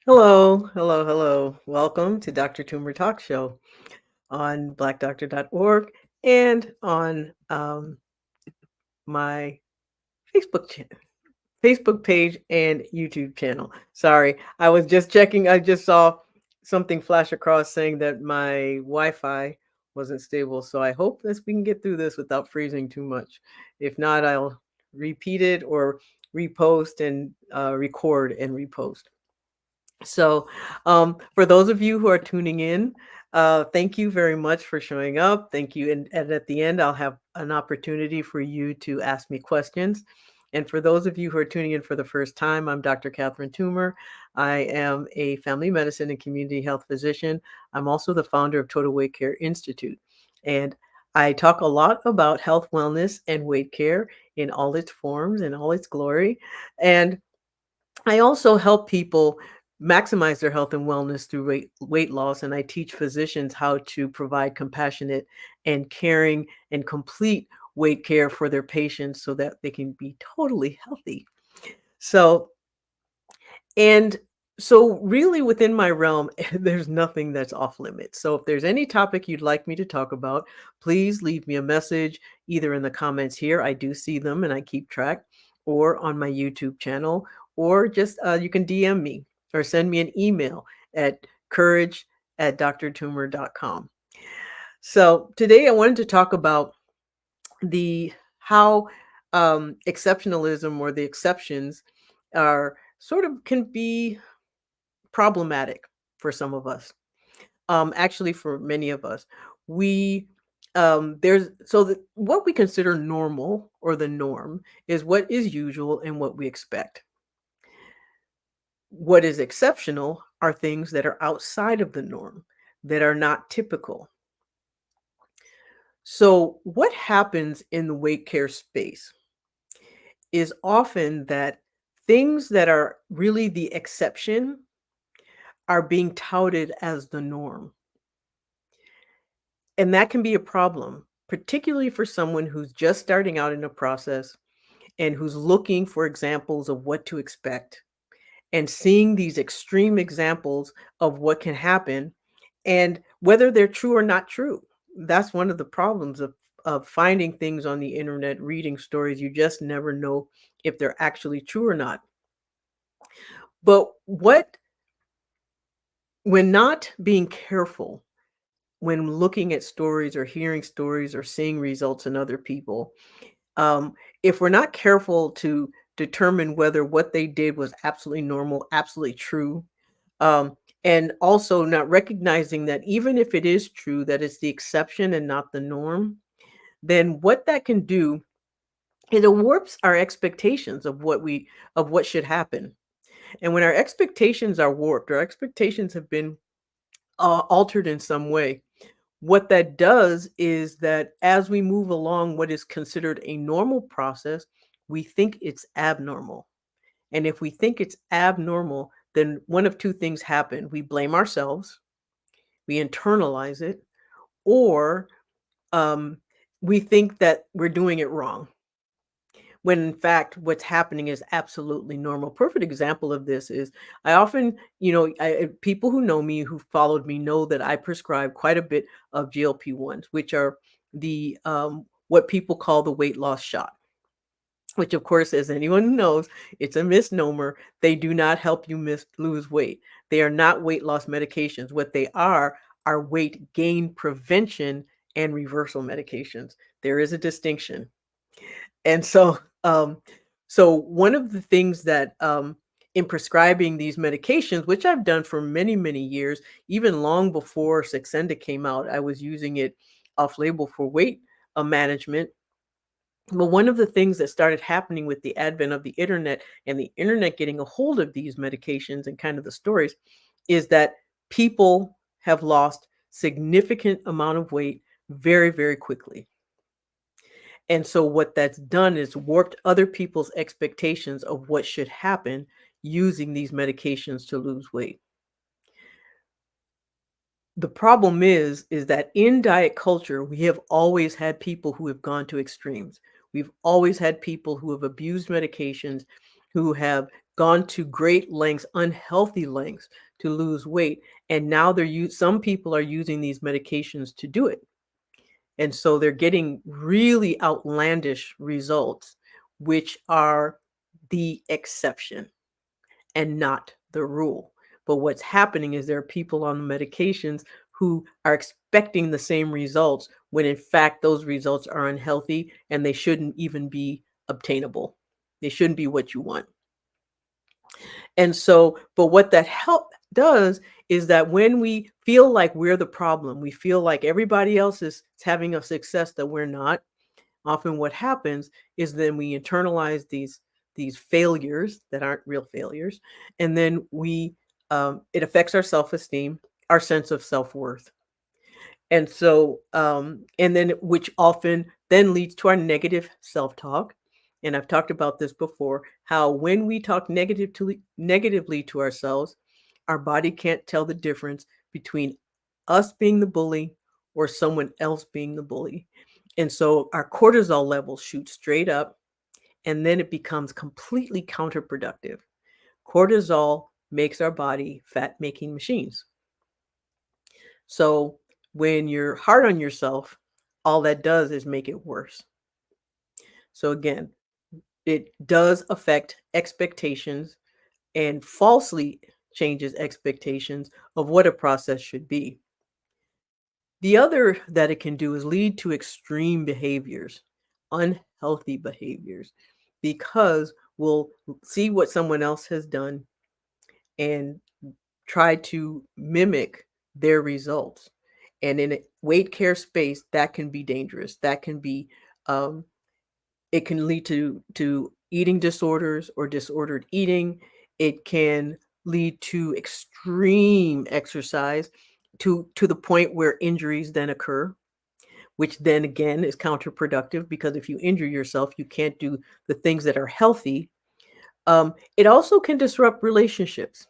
Hello, hello, hello. Welcome to Dr. Talks Show on blackdoctor.org and on my Facebook Facebook page and YouTube channel. Sorry, I was just checking. I just saw something flash across saying that my Wi-Fi wasn't stable. So I hope that we can get through this without freezing too much. If not, I'll repeat it or repost and record and repost. So, for those of you who are tuning in, thank you very much for showing up. Thank you. And at the end, I'll have an opportunity for you to ask me questions. And for those of you who are tuning in for the first time, I'm Dr. Catherine Toomer. I am a family medicine and community health physician. I'm also the founder of Total Weight Care Institute. And I talk a lot about health, wellness, and weight care in all its forms and all its glory. And I also help people maximize their health and wellness through weight loss, and I teach physicians how to provide compassionate and caring and complete weight care for their patients so that they can be totally healthy. So, and so really within my realm, there's nothing that's off limits. So if there's any topic you'd like me to talk about, please leave me a message either in the comments here. I do see them and I keep track, or on my YouTube channel, or just you can DM me or send me an email at courage@drtoomer.com. So today I wanted to talk about the how exceptionalism or the exceptions are sort of can be problematic for some of us. Actually, for many of us, we there's so that what we consider normal or the norm is what is usual and what we expect. What is exceptional are things that are outside of the norm, that are not typical. So, what happens in the weight care space is often that things that are really the exception are being touted as the norm. And that can be a problem, particularly for someone who's just starting out in a process and who's looking for examples of what to expect and seeing these extreme examples of what can happen and whether they're true or not true. That's one of the problems of finding things on the internet, reading stories. You just never know if they're actually true or not. But when not being careful, when looking at stories or hearing stories or seeing results in other people, if we're not careful to determine whether what they did was absolutely normal, absolutely true, um, and also not recognizing that even if it is true, that it's the exception and not the norm, then what that can do is it warps our expectations of what should happen. And when our expectations are warped, our expectations have been altered in some way. What that does is that as we move along what is considered a normal process, we think it's abnormal. And if we think it's abnormal, then one of two things happen. We blame ourselves, we internalize it, or um, we think that we're doing it wrong. When in fact, what's happening is absolutely normal. Perfect example of this is I often, people who know me, who followed me, know that I prescribe quite a bit of GLP-1s, which are the what people call the weight loss shot. Which, of course, as anyone knows, it's a misnomer. They do not help you lose weight. They are not weight loss medications. What they are weight gain prevention and reversal medications. There is a distinction. And so, so one of the things that in prescribing these medications, which I've done for many, many years, even long before Saxenda came out, I was using it off label for weight management. But one of the things that started happening with the advent of the internet and the internet getting a hold of these medications and kind of the stories is that people have lost significant amount of weight very, very quickly. And so what that's done is warped other people's expectations of what should happen using these medications to lose weight. The problem is that in diet culture, we have always had people who have gone to extremes. We've always had people who have abused medications who have gone to great lengths, unhealthy lengths to lose weight, and now some people are using these medications to do it. And so they're getting really outlandish results, which are the exception and not the rule. But what's happening is there are people on the medications who are expecting the same results when in fact those results are unhealthy and they shouldn't even be obtainable. They shouldn't be what you want. And so, but what that help does is that when we feel like we're the problem, we feel like everybody else is having a success that we're not. Often what happens is then we internalize these failures that aren't real failures, and then it affects our self-esteem, our sense of self-worth. And so, and then which often then leads to our negative self-talk. And I've talked about this before, how when we talk negatively to ourselves, our body can't tell the difference between us being the bully or someone else being the bully. And so our cortisol levels shoot straight up, and then it becomes completely counterproductive. Cortisol makes our body fat-making machines. So when you're hard on yourself, all that does is make it worse. So again, it does affect expectations and falsely changes expectations of what a process should be. The other that it can do is lead to extreme behaviors, unhealthy behaviors, because we'll see what someone else has done and try to mimic their results. And in a weight care space, that can be dangerous. That can be, um, it can lead to eating disorders or disordered eating. It can lead to extreme exercise to the point where injuries then occur, which then again is counterproductive because if you injure yourself, you can't do the things that are healthy. It also can disrupt relationships.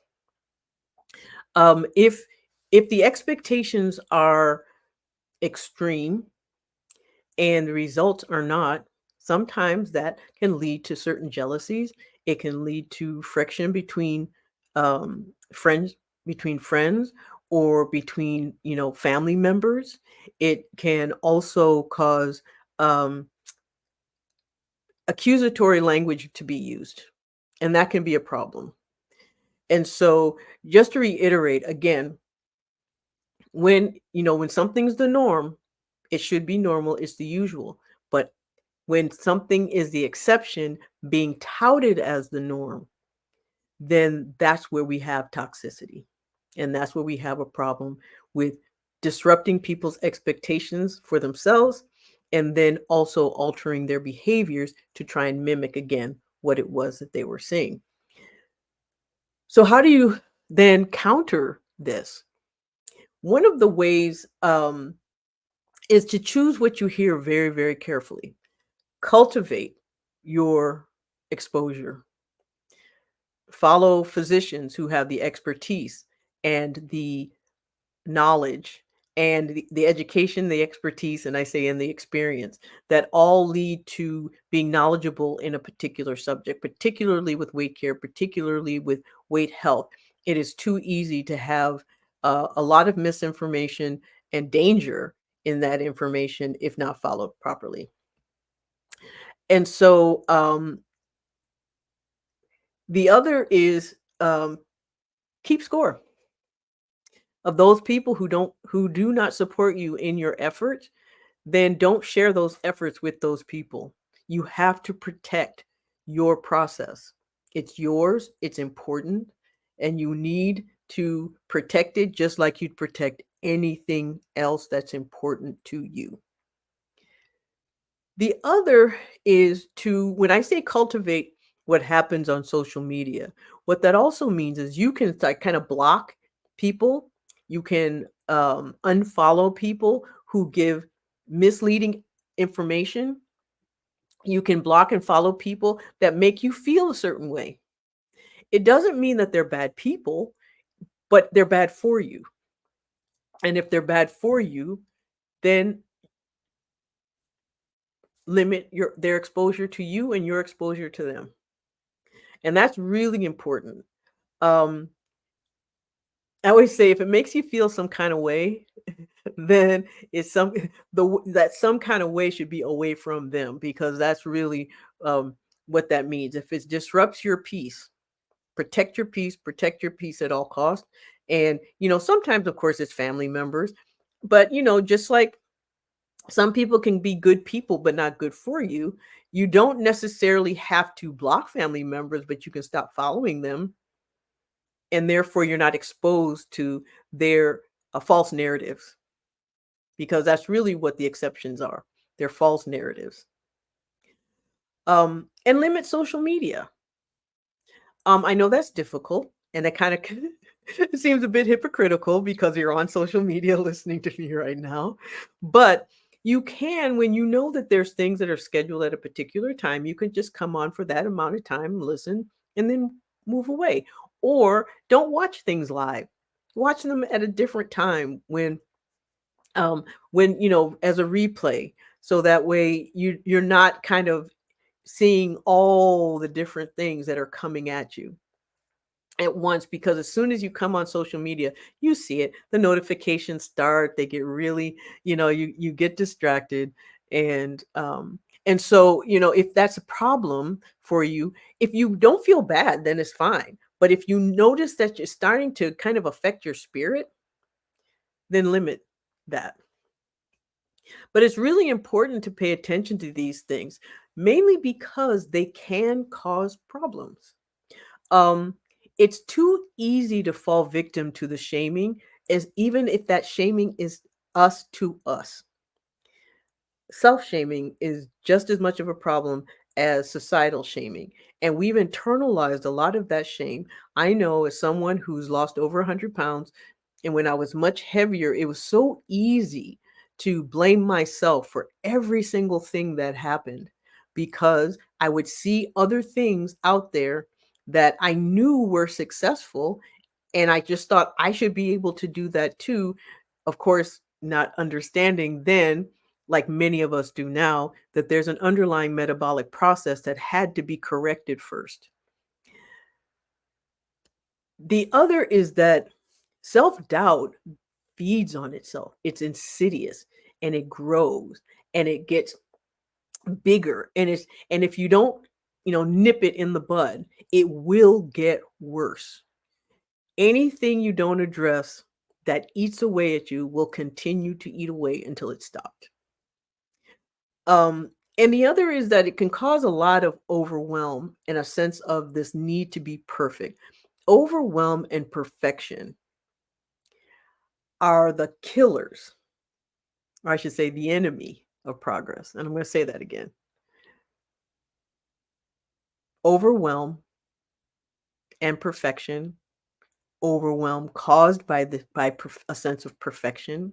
If the expectations are extreme and the results are not, sometimes that can lead to certain jealousies. It can lead to friction friends, between friends, or between family members. It can also cause accusatory language to be used, and that can be a problem. And so, just to reiterate again, when something's the norm, it should be normal, it's the usual. But when something is the exception being touted as the norm, then that's where we have toxicity. And that's where we have a problem with disrupting people's expectations for themselves and then also altering their behaviors to try and mimic again what it was that they were seeing. So, how do you then counter this? One of the ways is to choose what you hear very, very carefully. Cultivate your exposure. Follow physicians who have the expertise and the knowledge and the education, the expertise, and I say in the experience that all lead to being knowledgeable in a particular subject, particularly with weight care, particularly with weight health. It is too easy to have a lot of misinformation and danger in that information if not followed properly. And so the other is keep score of those people who do not support you in your efforts. Then don't share those efforts with those people. You have to protect your process. It's yours, it's important, and you need to protect it just like you'd protect anything else that's important to you. The other is when I say cultivate what happens on social media, what that also means is you can like kind of block people. You can unfollow people who give misleading information. You can block and follow people that make you feel a certain way. It doesn't mean that they're bad people, but they're bad for you. And if they're bad for you, then limit their exposure to you and your exposure to them. And that's really important. Um, I always say if it makes you feel some kind of way, then it's some that some kind of way should be away from them because that's really um, what that means. If it disrupts your peace, protect your peace at all costs. And sometimes, of course, it's family members, but just like some people can be good people but not good for you, you don't necessarily have to block family members, but you can stop following them, and therefore you're not exposed to their false narratives, because that's really what the exceptions are. They're false narratives. And limit social media. I know that's difficult, and that kind of it seems a bit hypocritical because you're on social media listening to me right now. But you can, when you know that there's things that are scheduled at a particular time, you can just come on for that amount of time, listen, and then move away. Or don't watch things live. Watch them at a different time when as a replay, so that way you're not kind of seeing all the different things that are coming at you at once, because as soon as you come on social media, you see it, the notifications start, they get really, you get distracted. And so, if that's a problem for you, if you don't feel bad, then it's fine. But if you notice that you're starting to kind of affect your spirit, then limit that. But it's really important to pay attention to these things, mainly because they can cause problems. Um, it's too easy to fall victim to the shaming, as even if that shaming is us to us. Self-shaming is just as much of a problem as societal shaming, and we've internalized a lot of that shame. I know, as someone who's lost over 100 pounds, and when I was much heavier, it was so easy to blame myself for every single thing that happened, because I would see other things out there that I knew were successful, and I just thought I should be able to do that too. Of course, not understanding then, like many of us do now, that there's an underlying metabolic process that had to be corrected first. The other is that self-doubt feeds on itself. It's insidious, and it grows, and it gets bigger, and if you don't, nip it in the bud, it will get worse. Anything you don't address that eats away at you will continue to eat away until it's stopped. And the other is that it can cause a lot of overwhelm and a sense of this need to be perfect. Overwhelm and perfection are the killers, or I should say the enemy of progress. And I'm going to say that again. Overwhelm and perfection, overwhelm caused by a sense of perfection,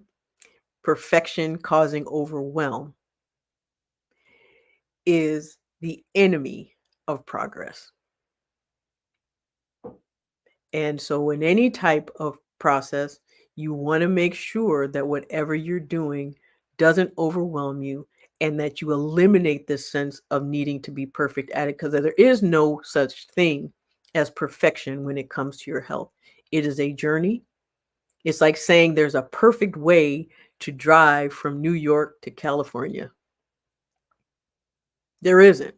perfection causing overwhelm, is the enemy of progress. And so in any type of process, you want to make sure that whatever you're doing doesn't overwhelm you, and that you eliminate this sense of needing to be perfect at it, because there is no such thing as perfection when it comes to your health. It is a journey. It's like saying there's a perfect way to drive from New York to California. There isn't.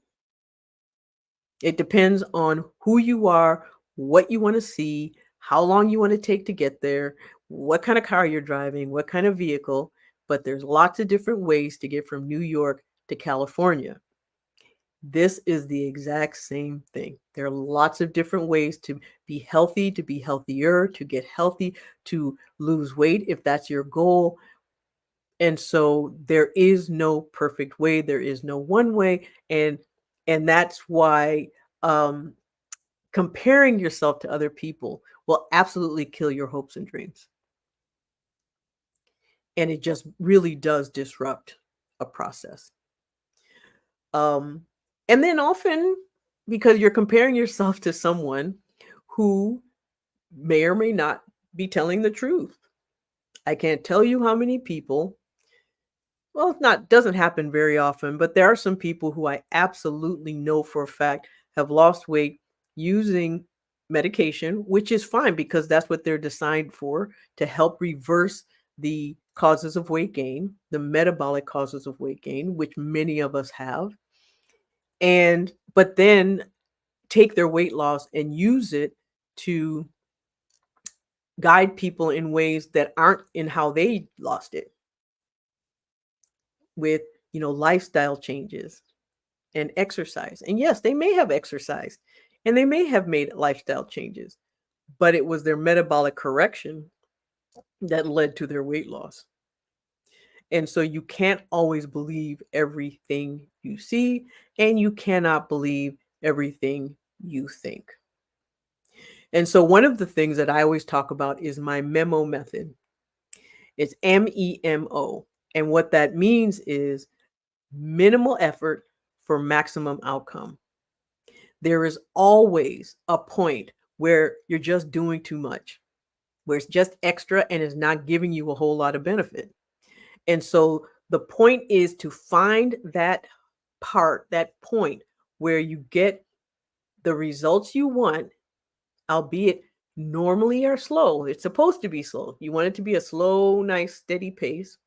It depends on who you are, what you want to see, how long you want to take to get there, what kind of car you're driving, what kind of vehicle. But there's lots of different ways to get from New York to California. This is the exact same thing. There are lots of different ways to be healthy, to be healthier, to get healthy, to lose weight if that's your goal. And so there is no perfect way. There is no one way. And that's why um, comparing yourself to other people will absolutely kill your hopes and dreams. And it just really does disrupt a process. And then often, because you're comparing yourself to someone who may or may not be telling the truth. I can't tell you how many people, well, it's not doesn't happen very often, but there are some people who I absolutely know for a fact have lost weight using medication, which is fine because that's what they're designed for, to help reverse the causes of weight gain, the metabolic causes of weight gain, which many of us have. But then take their weight loss and use it to guide people in ways that aren't in how they lost it, with, lifestyle changes and exercise. And yes, they may have exercised and they may have made lifestyle changes, but it was their metabolic correction that led to their weight loss. And so you can't always believe everything you see, and you cannot believe everything you think. And so one of the things that I always talk about is my M.E.M.O method. It's M.E.M.O. And what that means is minimal effort for maximum outcome. There is always a point where you're just doing too much, where it's just extra and is not giving you a whole lot of benefit. And so the point is to find that point where you get the results you want, albeit normally are slow. It's supposed to be slow. You want it to be a slow, nice, steady pace.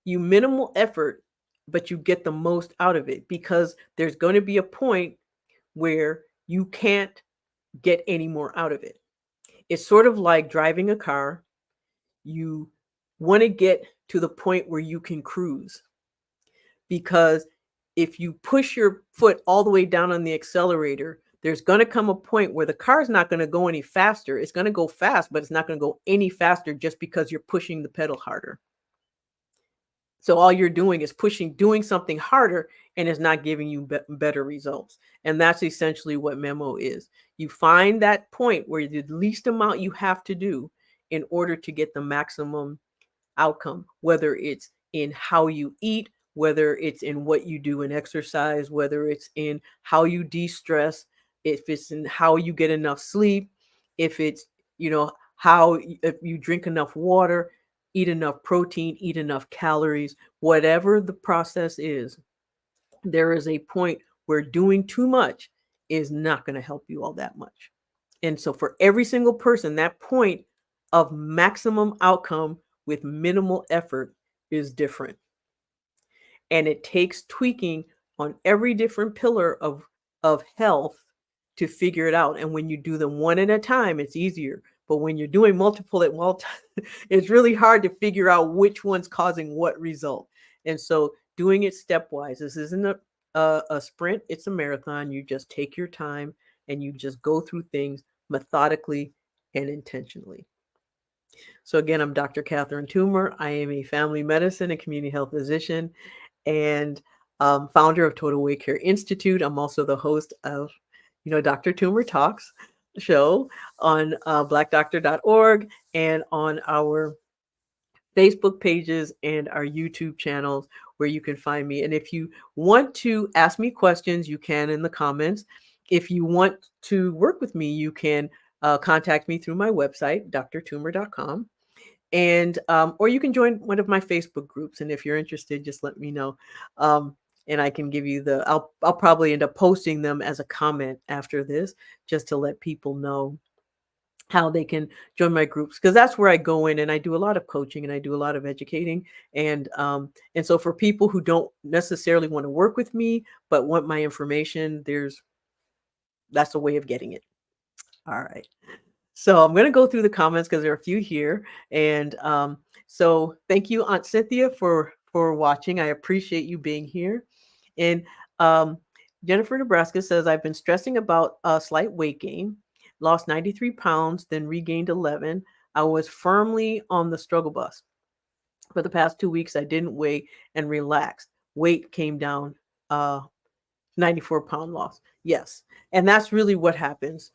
You minimal effort, but you get the most out of it, because there's going to be a point where you can't get any more out of it. It's sort of like driving a car. You want to get to the point where you can cruise, because if you push your foot all the way down on the accelerator, there's going to come a point where the car's not going to go any faster. It's going to go fast, but it's not going to go any faster just because you're pushing the pedal harder. So all you're doing is doing something harder, and it's not giving you better results. And that's essentially what M.E.M.O is. You find that point where the least amount you have to do in order to get the maximum outcome, whether it's in how you eat, whether it's in what you do in exercise, whether it's in how you de-stress, if it's in how you get enough sleep, if it's, if you drink enough water, eat enough protein, eat enough calories, whatever the process is, there is a point where doing too much is not going to help you all that much. And so for every single person, that point of maximum outcome with minimal effort is different. And it takes tweaking on every different pillar of health to figure it out. And when you do them one at a time, it's easier. But when you're doing multiple at one time, it's really hard to figure out which one's causing what result. And so doing it stepwise, this isn't a sprint, it's a marathon. You just take your time and you just go through things methodically and intentionally. So again, I'm Dr. Catherine Toomer. I am a family medicine and community health physician and founder of Total Weight Care Institute. I'm also the host of, Dr. Toomer Talks Show on blackdoctor.org and on our Facebook pages and our YouTube channels, where you can find me. And if you want to ask me questions, you can in the comments. If you want to work with me, you can contact me through my website, drtoomer.com. And or you can join one of my Facebook groups. And if you're interested, just let me know. And I can give you I'll probably end up posting them as a comment after this, just to let people know how they can join my groups, because that's where I go in and I do a lot of coaching and I do a lot of educating. And so for people who don't necessarily want to work with me, but want my information, that's a way of getting it. All right. So I'm going to go through the comments because there are a few here. And so thank you, Aunt Cynthia, for watching. I appreciate you being here. And Jennifer Nebraska says, I've been stressing about a slight weight gain, lost 93 pounds, then regained 11. I was firmly on the struggle bus. For the past 2 weeks, I didn't weigh and relaxed. Weight came down, 94-pound loss. Yes. And that's really what happens.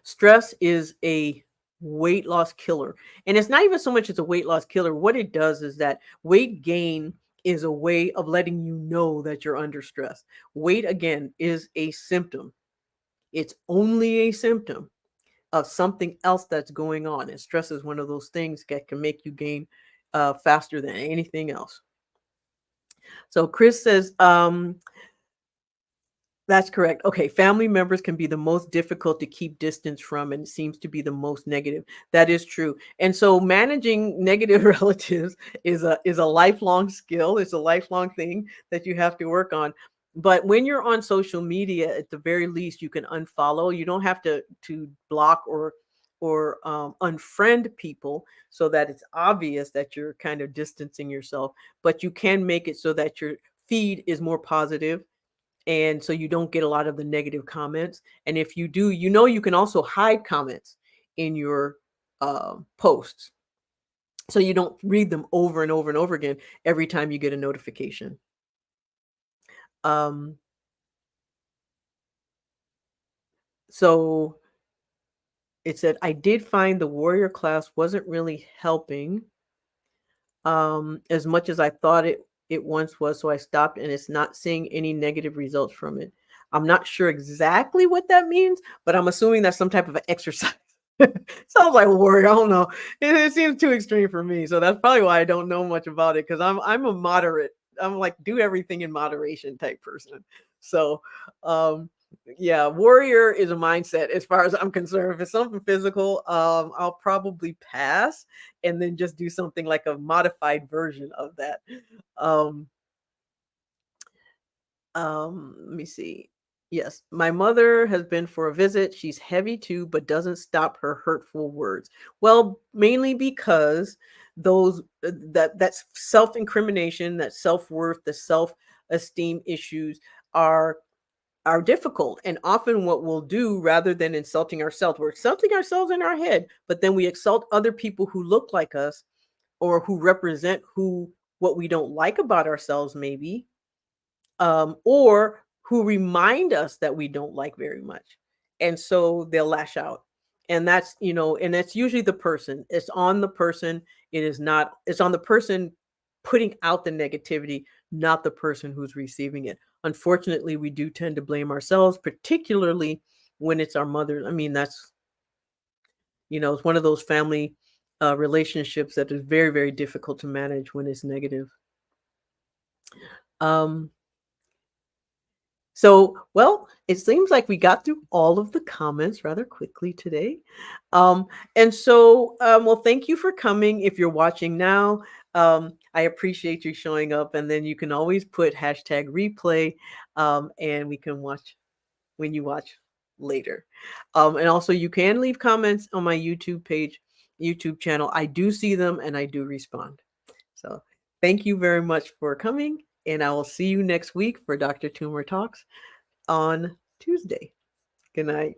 Stress is a weight loss killer. And it's not even so much as a weight loss killer. What it does is that weight gain is a way of letting you know that you're under stress. Weight, again, is a symptom. It's only a symptom of something else that's going on. And stress is one of those things that can make you gain faster than anything else. So Chris says, That's correct. Okay, family members can be the most difficult to keep distance from and seems to be the most negative. That is true. And so managing negative relatives is a lifelong skill. It's a lifelong thing that you have to work on. But when you're on social media, at the very least, you can unfollow. You don't have to block or unfriend people so that it's obvious that you're kind of distancing yourself. But you can make it so that your feed is more positive, and so you don't get a lot of the negative comments. And if you do, you can also hide comments in your posts, so you don't read them over and over and over again every time you get a notification. Um, so it said, I did find the warrior class wasn't really helping as much as I thought it once was, so I stopped, and it's not seeing any negative results from it. I'm not sure exactly what that means, but I'm assuming that's some type of an exercise. Sounds like warrior. I don't know. It seems too extreme for me, so that's probably why I don't know much about it, because I'm a moderate. I'm like do everything in moderation type person. So, um, yeah, warrior is a mindset as far as I'm concerned. If it's something physical, I'll probably pass and then just do something like a modified version of that. Um, let me see. Yes, my mother has been for a visit. She's heavy too, but doesn't stop her hurtful words. Well, mainly because that's self-incrimination, that self-worth, the self-esteem issues are are difficult. And often what we'll do, rather than insulting ourselves, we're insulting ourselves in our head, but then we insult other people who look like us or who represent who what we don't like about ourselves maybe, or who remind us that we don't like very much. And so they'll lash out. And that's usually the person. It's on the person. It's on the person putting out the negativity, not the person who's receiving it. Unfortunately, we do tend to blame ourselves, particularly when it's our mother. I mean, it's one of those family relationships that is very, very difficult to manage when it's negative. Um, well, it seems like we got through all of the comments rather quickly today. Um, well, thank you for coming. If you're watching now, I appreciate you showing up. And then you can always put hashtag replay, and we can watch when you watch later. And also, you can leave comments on my YouTube channel. I do see them and I do respond. So, thank you very much for coming. And I will see you next week for Dr. Toomer Talks on Tuesday. Good night.